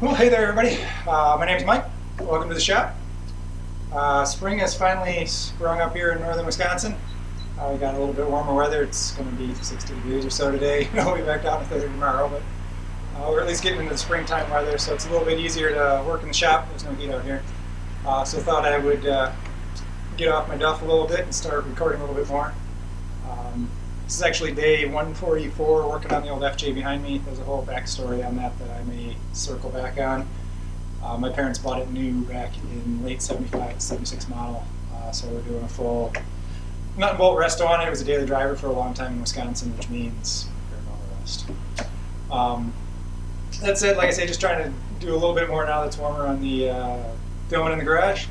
Well, hey there, everybody. My name's Mike. Welcome to the shop. Spring has finally sprung up here in northern Wisconsin. We got a little bit warmer weather. It's going to be 60 degrees or so today. We'll be back down to 30 tomorrow, but we're at least getting into the springtime weather, so it's a little bit easier to work in the shop. There's no heat out here. So thought I would get off my duff a little bit and start recording a little bit more. This is actually day 144, working on the old FJ behind me. There's a whole backstory on that I may circle back on. My parents bought it new back in late 75, 76 model, so we're doing a full nut and bolt resto on it. It was a daily driver for a long time in Wisconsin, which means fair amount of rest. That said, like I say, just trying to do a little bit more now that it's warmer on the filming in the garage.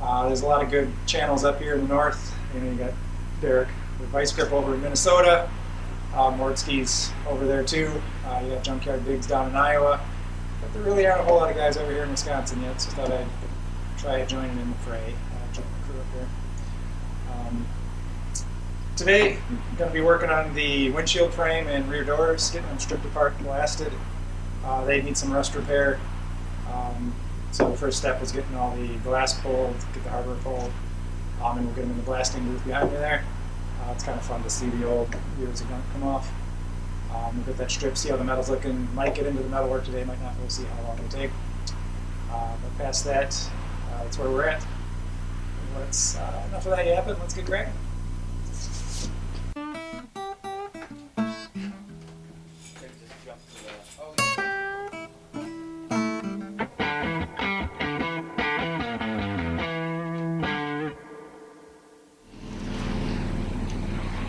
There's a lot of good channels up here in the north. You got Derek with Vice Grip over in Minnesota, Mordski's over there too. You got Junkyard Digs down in Iowa. But there really aren't a whole lot of guys over here in Wisconsin yet, so thought I'd try joining in the fray, join the crew up here. Today, I'm going to be working on the windshield frame and rear doors, getting them stripped apart and blasted. They need some rust repair. So the first step was getting all the glass pulled, get the hardware pulled, and we'll get them in the blasting booth behind me there. It's kind of fun to see the old wheels that come off. We'll get that strip, see how the metal's looking. Might get into the metal work today, might not. We'll see how long it'll take. But past that, that's where we're at. Let's enough of that yapping. Let's get cracking.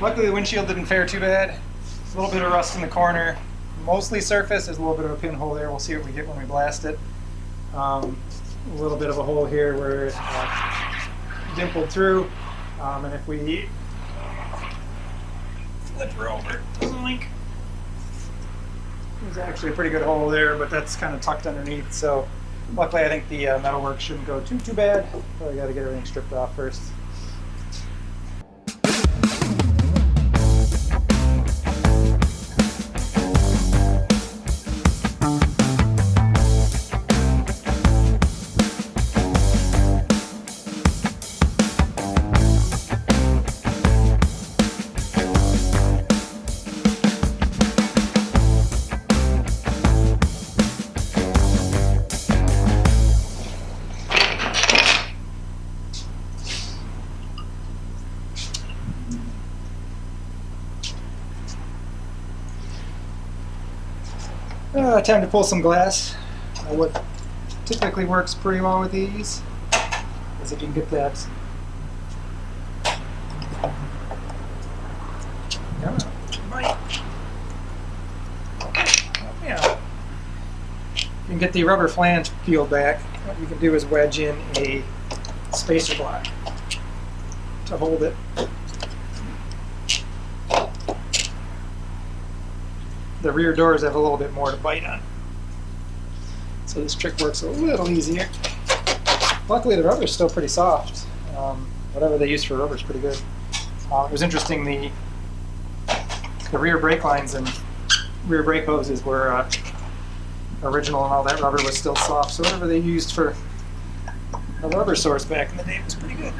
Luckily, the windshield didn't fare too bad. A little bit of rust in the corner, mostly surface. There's a little bit of a pinhole there. We'll see what we get when we blast it. A little bit of a hole here where it dimpled through. And if we flip her over, it doesn't link. There's actually a pretty good hole there, but that's kind of tucked underneath. So luckily, I think the metal work shouldn't go too bad. But I got to get everything stripped off first. Time to pull some glass. What typically works pretty well with these is if you can get that you can get the rubber flange peeled back. What you can do is wedge in a spacer block to hold it. The rear doors have a little bit more to bite on, so this trick works a little easier. Luckily, the rubber is still pretty soft. Whatever they use for rubber is pretty good. It was interesting, the rear brake lines and rear brake hoses were original, and all that rubber was still soft. So whatever they used for a rubber source back in the day was pretty good.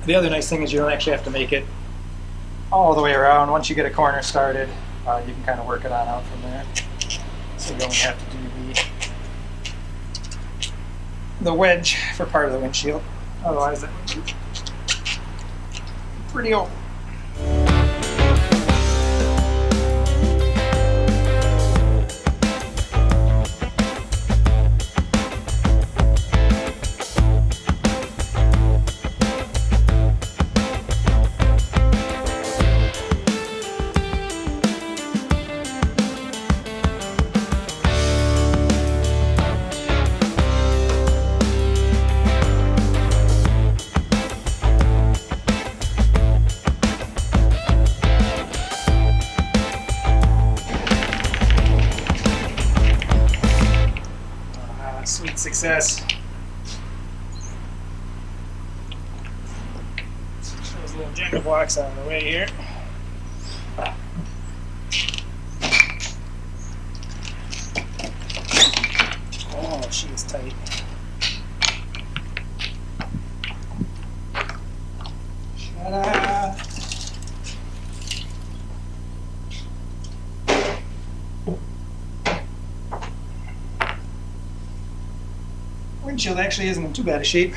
The other nice thing is you don't actually have to make it all the way around. Once you get a corner started, you can kind of work it on out from there. So you only have to do the wedge for part of the windshield. Otherwise, that would be pretty old. success. Those little Jenga blocks out of the way here. Oh, she is tight. Shut up. Windshield actually isn't in too bad a shape.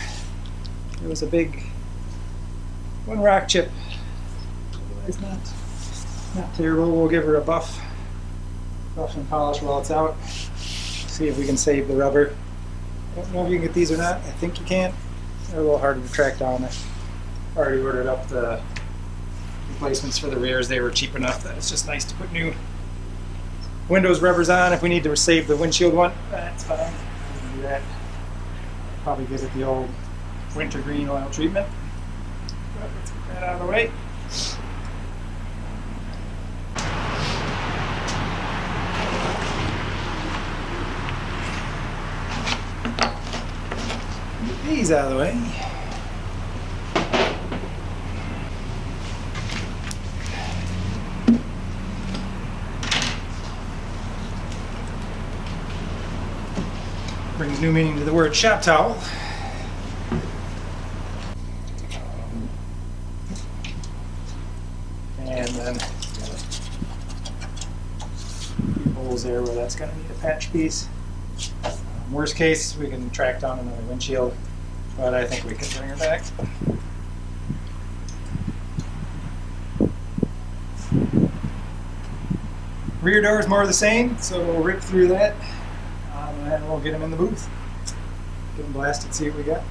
There was a big one rock chip. Otherwise not terrible. We'll give her a buff and polish while it's out. See if we can save the rubber. I don't know if you can get these or not. I think you can. They're a little harder to track down. I already ordered up the replacements for the rears. They were cheap enough that it's just nice to put new Windows rubbers on. If we need to save the windshield one, that's fine. We can do that. Probably give it the old wintergreen oil treatment. But let's get that out of the way. Get these out of the way. Brings new meaning to the word shop towel. And then a few holes there where that's going to need a patch piece. Worst case, we can track down another windshield, but I think we can bring her back. Rear door is more of the same, so we'll rip through that. And we'll get them in the booth. Get them blasted, see what we got.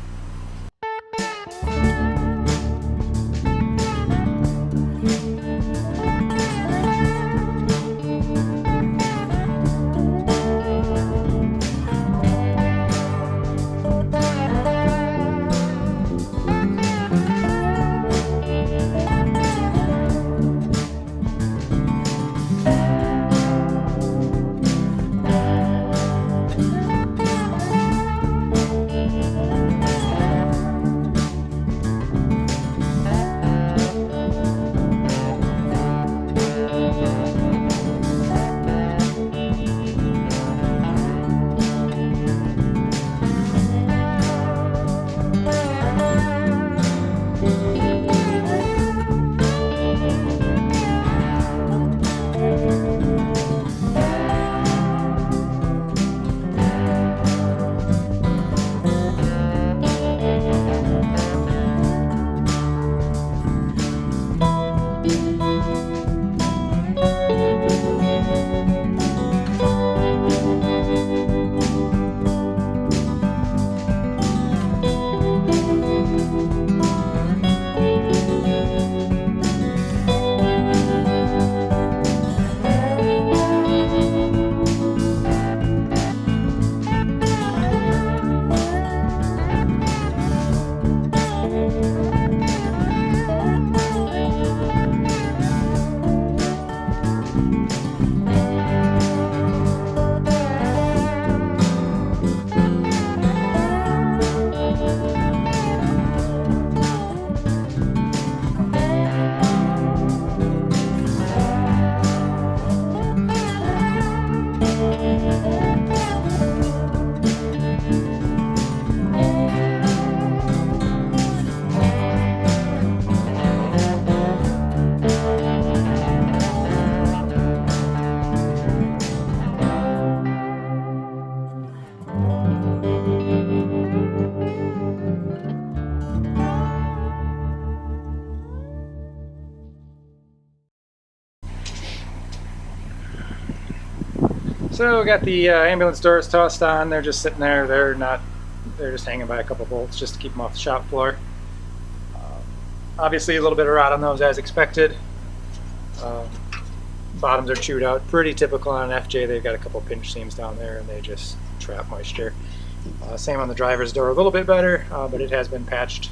So we got the ambulance doors tossed on. They're just sitting there. They're just hanging by a couple bolts just to keep them off the shop floor. Obviously a little bit of rot on those as expected. Bottoms are chewed out. Pretty typical on an FJ. They've got a couple pinch seams down there and they just trap moisture. Same on the driver's door, a little bit better, but it has been patched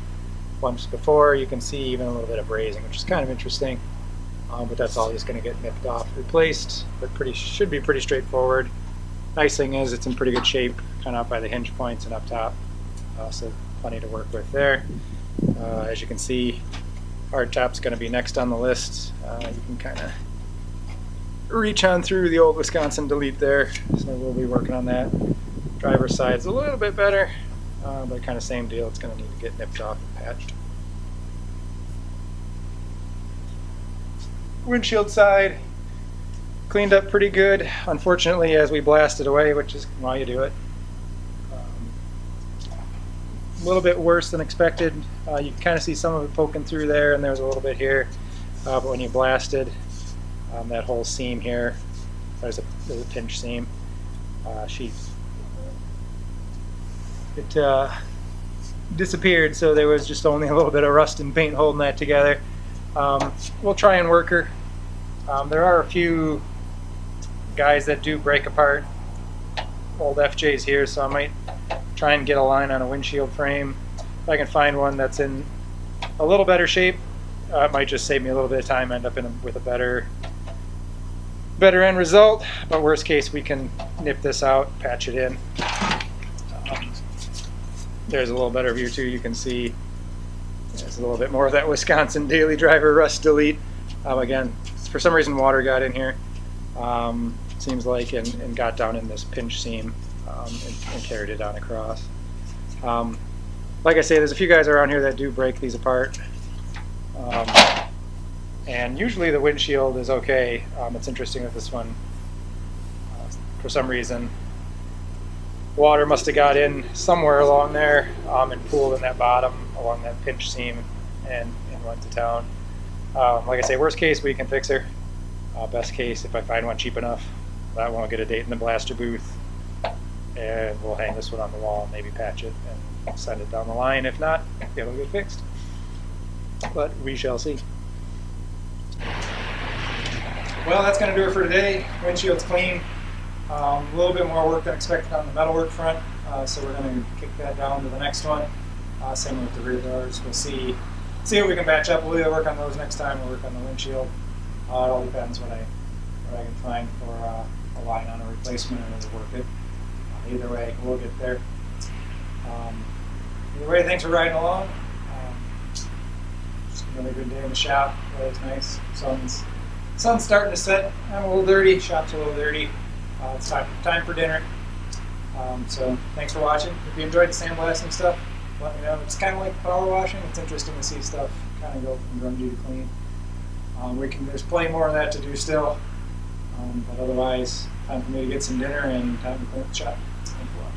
once before. You can see even a little bit of brazing, which is kind of interesting. But that's all just going to get nipped off, replaced, but should be pretty straightforward. Nice thing is it's in pretty good shape. kind of up by the hinge points and up top, so plenty to work with there. As you can see, hardtop's going to be next on the list. You can kind of reach on through the old Wisconsin delete there, so we'll be working on that. Driver's side's a little bit better, but kind of same deal. It's going to need to get nipped off and patched. Windshield side cleaned up pretty good, unfortunately, as we blasted away, which is why you do it. A little bit worse than expected. You can kind of see some of it poking through there, and there's a little bit here, but when you blasted, that whole seam here, there's a pinch seam. It disappeared, so there was just only a little bit of rust and paint holding that together. We'll try and work her. There are a few guys that do break apart old FJs here, so I might try and get a line on a windshield frame. If I can find one that's in a little better shape, it might just save me a little bit of time, end up with a better end result. But worst case, we can nip this out, patch it in. There's a little better view too. You can see there's a little bit more of that Wisconsin daily driver rust delete. Again, for some reason water got in here, seems like, and got down in this pinch seam, and carried it on across. Like I say, there's a few guys around here that do break these apart, and usually the windshield is okay. It's interesting that this one, for some reason, water must have got in somewhere along there, and pooled in that bottom along that pinch seam and went to town. Like I say, worst case, we can fix her. Best case, if I find one cheap enough, that one will get a date in the blaster booth, and we'll hang this one on the wall and maybe patch it and send it down the line. If not, it'll get fixed. But we shall see. Well, that's going to do it for today. Windshield's clean. A little bit more work than expected on the metalwork front, so we're going to kick that down to the next one. Same with the rear doors. We'll see what we can match up. We'll either work on those next time or work on the windshield. It all depends what I can find for a line on a replacement, and we'll work it. Either way, we'll get there. Either way, thanks for riding along. Just another good day in the shop. Weather's nice. Sun's starting to set. I'm a little dirty. Shop's a little dirty. It's time for dinner. So thanks for watching. If you enjoyed the sandblasting stuff, let me know. It's kind of like power washing. It's interesting to see stuff kind of go from grungy to clean. There's plenty more of that to do still. But otherwise, time for me to get some dinner and time to clean up the shop. Thanks a lot.